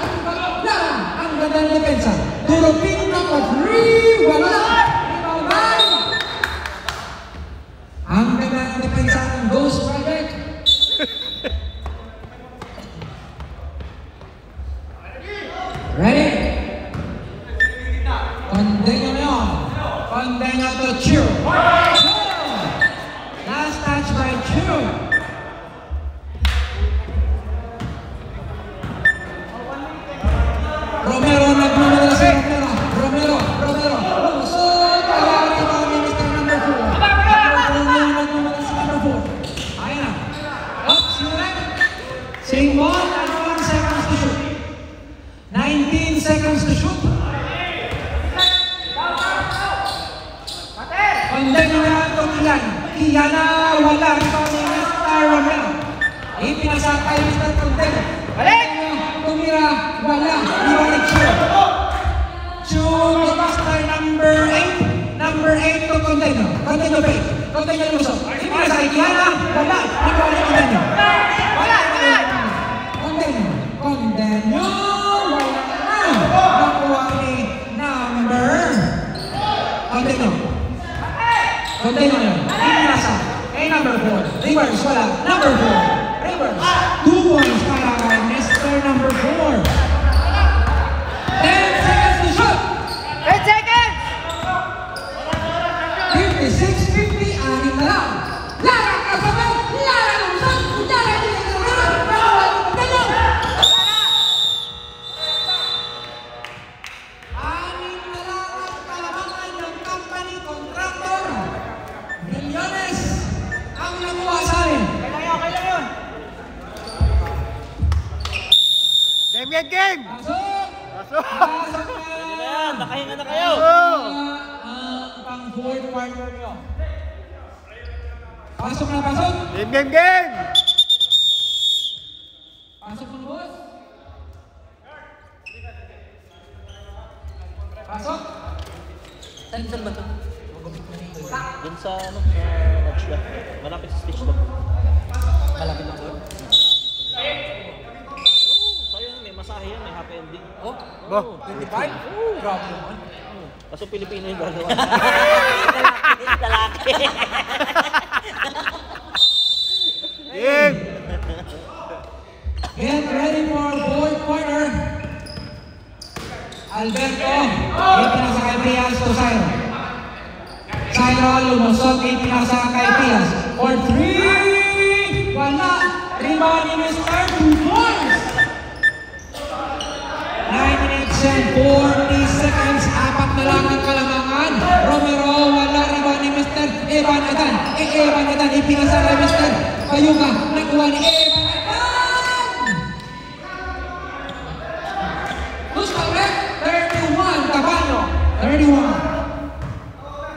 Speaker 1: coming up to Chu. Last touch by Chu. Romero nagmamala si Romero. Lumusot. Kaya rebound ni Mr. Number 4. Romero nagmamala si Number 4. Ayan na. Up, sinulat. Same ball and 1 seconds to shoot. 19 seconds to shoot. Condemn na ito Kian na wala ito ni Mr. Romero. Ipinasakay Mr. Condemn. Tumira, wala. Iwanik siya. To Mr. Number 8. Number 8 to Condemn. Condemn to Bay. Condemn na lumusok. Ipinasakay Kian na wala. Iwanik Condemn. Wala. Condemn nyo. Wala na. Nakuha ni Number. Condemn nyo. Condemn nyo yun. Ipinasa. Number 4. Reverse. Wala. Number 4. Reverse. 2 points para kay Mr. Number 4. 10 seconds to shoot.
Speaker 3: 10 seconds!
Speaker 1: 56-50. Anim na lang. Lara kasabay. Lara lumusok. Lara
Speaker 4: Game!
Speaker 1: Pasok
Speaker 2: Pwede na yan, nakahinga na kayo.
Speaker 1: pang fourth quarter nyo. Pasok na pasok.
Speaker 4: Game!
Speaker 1: Pasok ng boss. Pasok.
Speaker 3: Saan ba ito?
Speaker 2: Dun sa ano, sa notch lang. Malapit sa stage lang.
Speaker 3: Malapit na ito?
Speaker 2: Sayang, may masahe yan, may happy ending.
Speaker 3: Oh?
Speaker 4: Bo.
Speaker 3: 25? Grabe naman.
Speaker 2: Kaso Pilipino yung gagawa.
Speaker 3: Lalaki.
Speaker 4: Game!
Speaker 1: Get ready for fourth quarter. Alberto, ipinasa kay Pias to Syro. Syro, lumusok, ipinasa kay Pias. For 3! Wala! Rebound ni Mr. 2 points! 9 minutes and 40 seconds. Apat na lang ang kalamangan. Romero, wala. Rebound ni Mr. Evan Adan. Evan Adan, ipinasa kay Mr. Payuga. Nakuha ni Evan Adan! Who's correct? 31, Tabanyo. 31.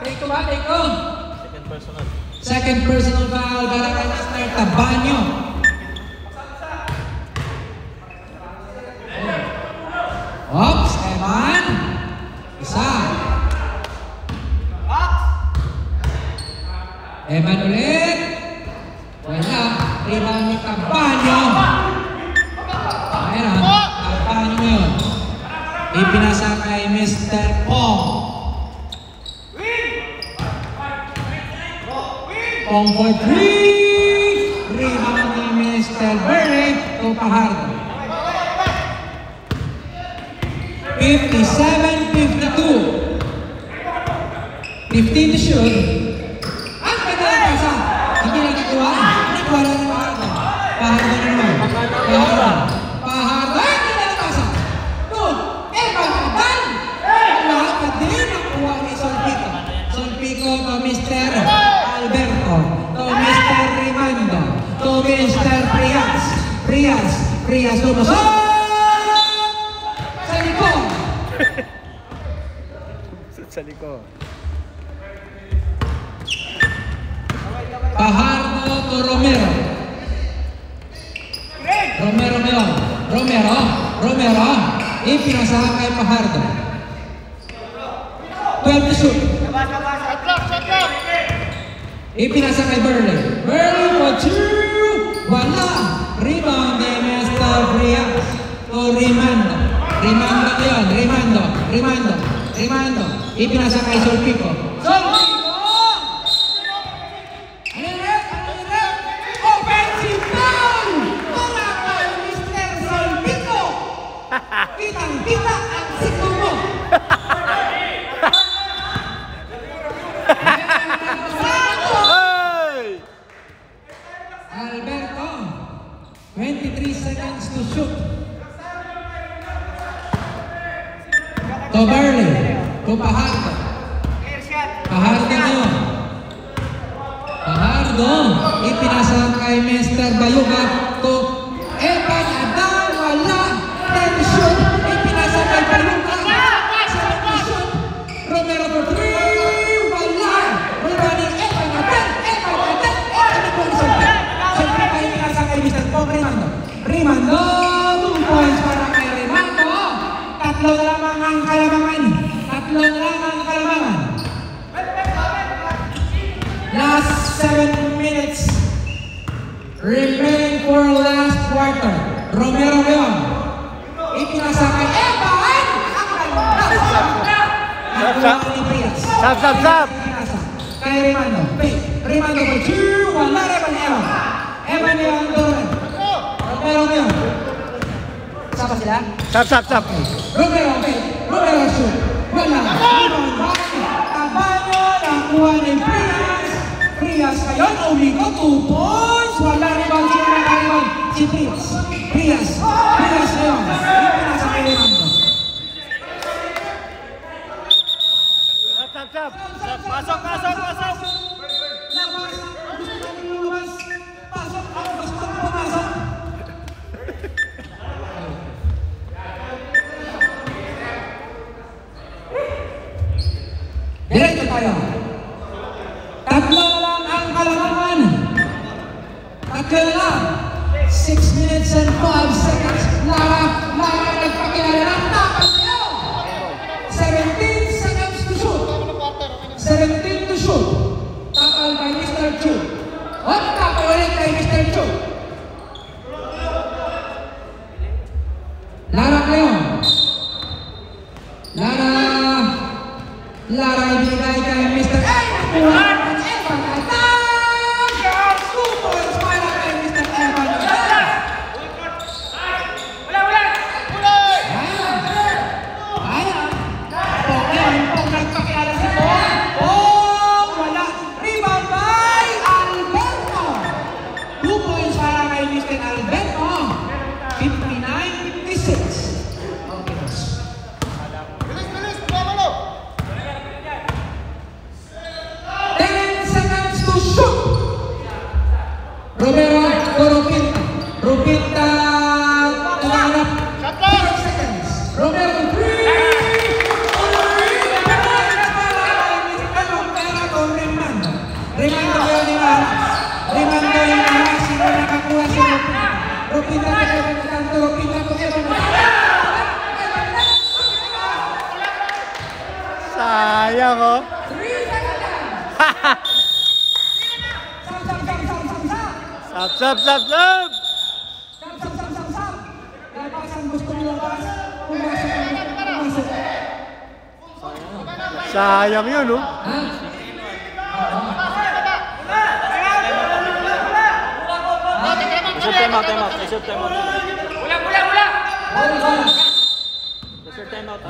Speaker 1: Take 2 ba? Take 2.
Speaker 2: Second personal.
Speaker 1: Second personal foul para kay Mr. Tabanyo. Ops, Evan. Isa. Evan ulit. Wala. Rebound ni Tabanyo. Ayan na. Tabanyo ngayon. Ipinasa kay Mr. Pong. Pong for 3. Rebound ni Mr. Berle to Pajardo. 57-52. 15 to shoot. Ang ganda ng pasa. Hindi nagkakuha. Nakuha lang ng Pajardo. Pajardo na naman. Pajardo. Hindi na pasa. 2. Evan Adan. Lahat na din nakuha ni Solpico. Solpico to Mr. Alberto. To Mr. Rimando. To Mr. Prias. Prias lumusok. Sa likod.
Speaker 4: Sa likod.
Speaker 1: Pajardo to Romero. Romero. Ipinasahan kay Pajardo. 12 to shoot. Ipinasa kay Berle for 2. Wala. Rebound ni Mr. Frias. To Rimando. Rimando. Ipinasa kay Solpico. Offensive foul! Para kay Mr. Solpico. Kitang-kita ang siklo mo. 23 seconds to shoot. To Barley. To Pajardo. Pajardo ngayon. Pajardo. Ipinasa kay Mr. Bayuga. To Evan Adan. Wala. 10 to shoot. Ipinasa kay Bayuga. 7 to shoot. Romero for 3. Wala. Rebounding Evan Adan. Evan Adan. Siyempre kayo pinasa kay Mr. Pong Rimando. Rimando. 2 points para kay Rimando. Tatlo na lamang ang kalamangan. Last 7 minutes remain for last quarter. Romero ngayon. Ipinasa kay Evan.
Speaker 4: Sab.
Speaker 1: Kay Rimando. Rimando for 2. Wala Evan. Evan ngayon doon. Romero ngayon. Sapa sila?
Speaker 4: Sab.
Speaker 1: Romero shoot. Wala. Tabanyo. Nakuha ni Prias ngayon. Umigo. 2 points. Wala rebound. Sino nakarebound? Si Prias ngayon. Ipinasa kay Rimando.
Speaker 4: Sab.
Speaker 2: Pasok!
Speaker 1: Labas. Gusto natin lumabas. Pasok. Gusto mo pumasok. Diretso tayo. Tatlo na lang ang kalamangan. Tatlo na lang. 6 minutes and 5 seconds. Lara nagpakilala ng tapat niyo. 17 seconds to shoot. 17 to shoot. Tapal kay Mr. Chu. At tapal ulit kay Mr. Chu. Lara ngayon. Lara ibigay kay Mr. Evan. Evan Adan! Girls, 2 points para kay Mr. Evan Adan. Pong nagpakilala si Pong. Wala. Rebound by Alberto. 2 points para kay Mr. Alberto. 59-56. Okay, boss. 10 seconds to shoot. Romero to Rupinta. Tumanap. 5 seconds. Romero to 3. Rimando kayo ni Maras. Sino nakakuha sa Rupinta to Evan Adan. Rupinta to Evan Adan.
Speaker 4: Sayang oh.
Speaker 1: 3 seconds. Sab.
Speaker 4: Sab.
Speaker 1: Lapas ang gusto mo lapas. Pumasok.
Speaker 4: Sayang yun oh.
Speaker 1: Ha?
Speaker 2: Reserve time out.
Speaker 1: Bola.
Speaker 2: Reserve time out.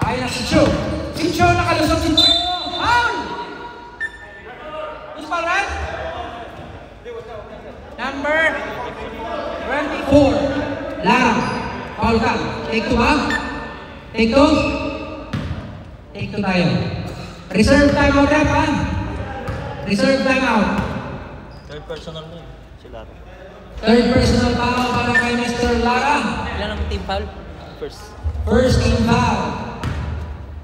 Speaker 1: Ay na si Cho. Si Cho nakalusot si Cho. Foul! Who's foul, right? Number 24. Lara. Foul ka. Take 2 ba? Take 2? Take 2 tayo. Reserve time out rep, ha? Reserve time out.
Speaker 2: Third personal mo yun. Sila.
Speaker 1: Third personal foul para kay Mr. Lara.
Speaker 3: Ilan ang team foul?
Speaker 1: First team foul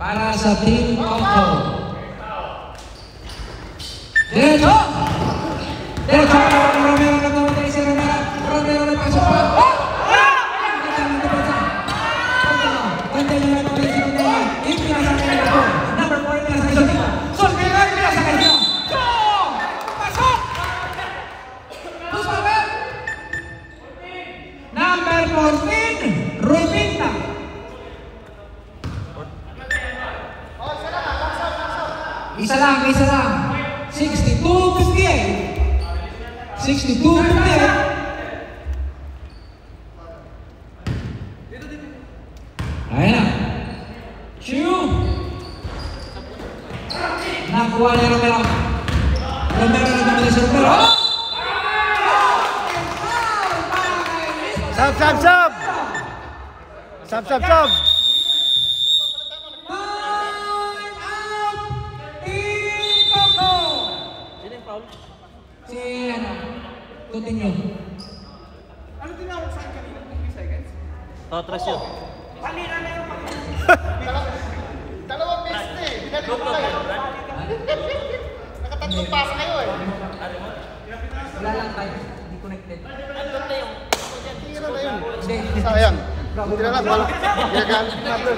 Speaker 1: para sa Team Compo. Diretso! Romero na namatay si Romero. Romero na pasok pa. Ganda niya na namatay si Romero. Ipinasa kay Romero. Number 4 pinasa kay Solvino. Solvino pinasa kay Solvino. Pasok! Who's foul? Number 14, Rupinta. Isa lang. 62-58. 62-58. Ayan na. Chew. Nakuha ni Romero. Romero na naman sa Romero.
Speaker 5: Sub, sub, sub! Sub, sub, sub!
Speaker 1: Time out! Team Coco!
Speaker 2: Sino yung foul?
Speaker 1: Si ano? Continue.
Speaker 6: Ano tinawag sa akin kanina? 3 seconds?
Speaker 2: Oh, tres yun.
Speaker 5: Dalawang beses na eh. Binalik ko kayo. Nakatatlong pasa kayo eh.
Speaker 3: Wala lang tayo. Hindi connected.
Speaker 5: Tira na yun. Sayang. Buti na lang. Gagamit natin.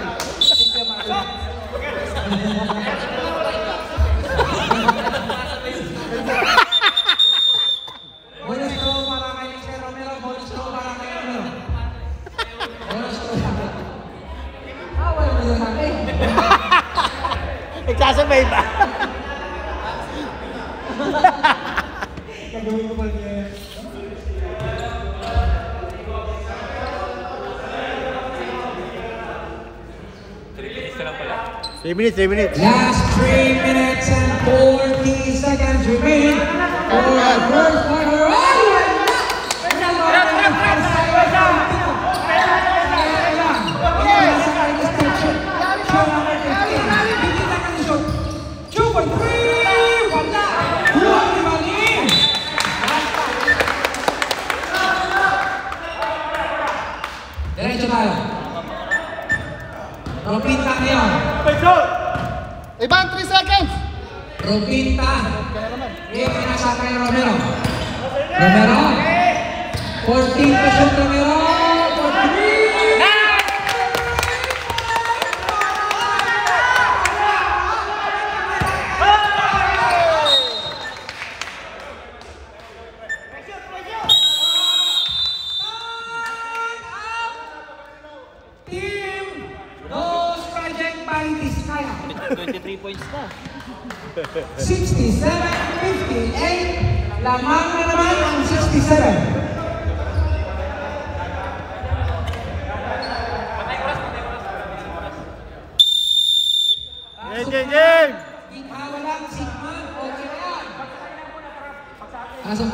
Speaker 1: Bonus throw para kay Mr. Romero. Bonus throw para kay Romero. Bonus throw para kay wala mo yun natin.
Speaker 4: Nagsasabay ba?
Speaker 1: Gagawin ko pa niya.
Speaker 4: Three minutes.
Speaker 1: Last 3 minutes and 40 seconds remain for our first quarter. Diretso tayo. Ropinta ngayon.
Speaker 5: Iban, 3 seconds!
Speaker 1: Ropinta. Pinasa kay Romero. Romero. 14 to shoot Romero. For 3. Team Dos Project by Vizcaya.
Speaker 2: 23 points na.
Speaker 1: 67-58. Lamang na naman ang 67.
Speaker 5: Game!
Speaker 1: Ikaw lang, Sigma. Okay na yan. Pasok.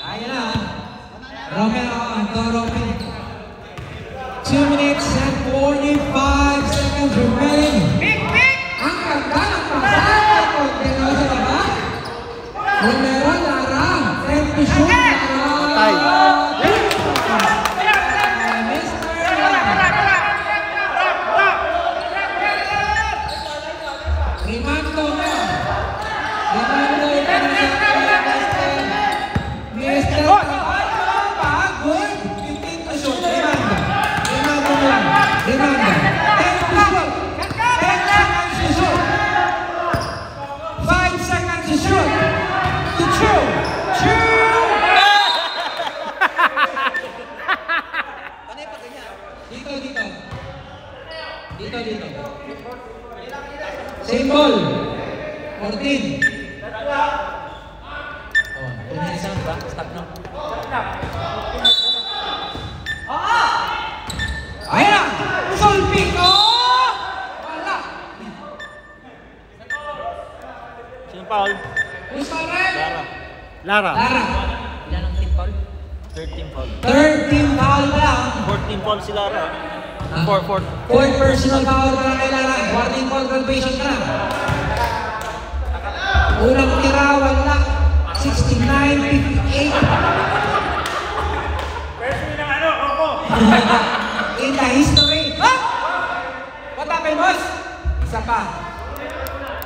Speaker 1: Kaya na. Romero, Antoro, 2 minutes and 45 seconds remaining. Ang ganda ng pasada. Continue sa baba. Romero, Lara. 10 to shoot.
Speaker 5: Patay.
Speaker 1: Rimando na. Mr. Pagod. 15 to shoot. Rimando lang. Rimando. 10 to shoot. 10 seconds to shoot. 5 seconds to shoot. To shoot. Dito. Same ball. 14.
Speaker 3: Oh, 2 minutes na ba? Stop na.
Speaker 1: Ayan! Solpico! Wala!
Speaker 2: Sino foul?
Speaker 1: Usaren!
Speaker 2: Lara.
Speaker 1: Lara!
Speaker 3: Ilan ang team foul?
Speaker 2: 13 foul.
Speaker 1: 13 foul lang.
Speaker 2: 14 foul si Lara. 4.
Speaker 1: Fourth personal foul para kay Lara. Warning call, graduation ka na. Unang tira, wala. 69-58. In the history. Ah! What happened, boss? Isa pa.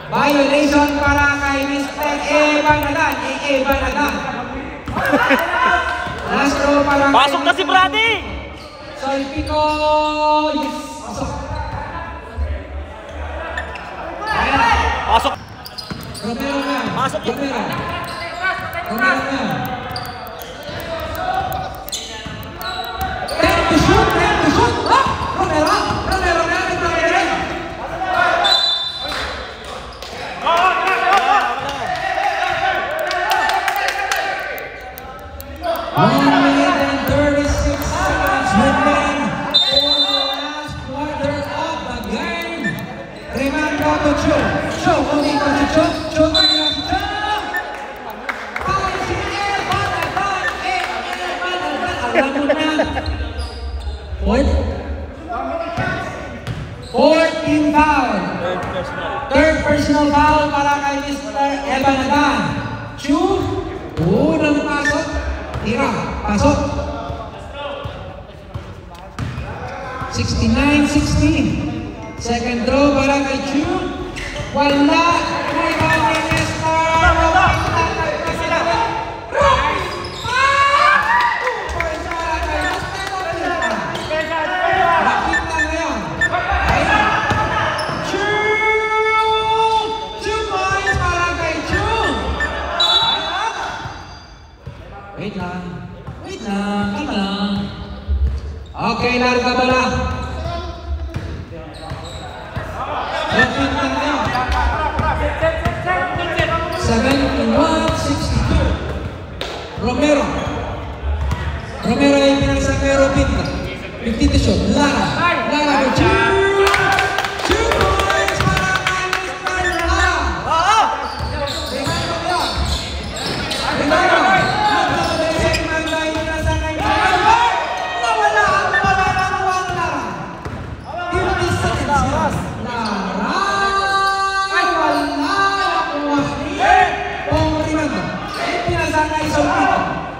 Speaker 1: Violation para kay Mr. Evan Adan. Evan Adan. Last throw para kay
Speaker 2: Pasok na si Brady!
Speaker 1: Solpico. Yes. Pasok. Ayan.
Speaker 2: Pasok!
Speaker 1: Romero na.
Speaker 2: Pasok.
Speaker 1: Romero na. 10 to shoot. Ah! Romero na. Nagpapalagay. Minute and 36 seconds remain for the last quarter of Fourth? Fourth team foul. Third personal foul para kay Mr. Evan Adan. Chu. Unang pasok. Tira. Pasok. 69-16. Second throw para kay Chu. Wala. Rebound ni Mr. Wait lang, kalma lang. Okay, larga pala. Lapit lang ngayon. 71-62. Romero ay pinagsak kay Robinta. 50 to shot. Lara go two points para kay Mr. Lara.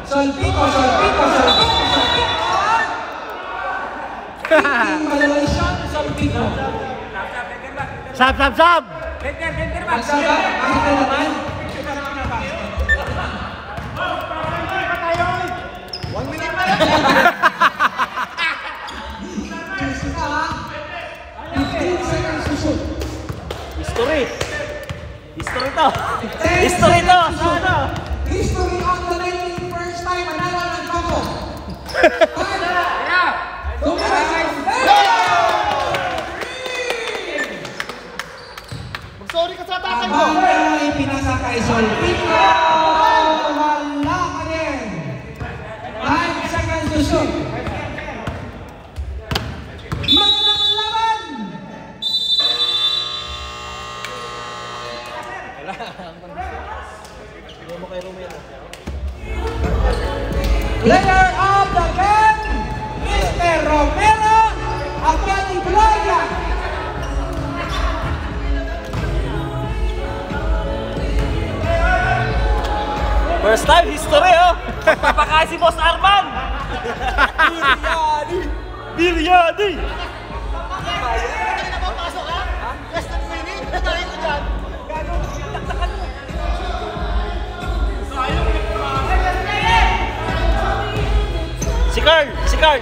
Speaker 1: Solpito. Violation, Solpito.
Speaker 4: Sab!
Speaker 1: Magsaba, makita naman. Kasi ka ha, 15 seconds to shoot.
Speaker 2: History to.
Speaker 1: History
Speaker 2: to. Sana.
Speaker 1: History on the 91st time manalo ng Coco.
Speaker 5: Sorry ka sa tatay mo.
Speaker 1: Abang ay pinasa kay Solpito. Wala ka din. 5 seconds to shoot. Magandang laban! Player of the game, Mr. Romero Akyati Gloria.
Speaker 2: First time history, oh. Papakain si Boss Arman. Biryani. Si Carl.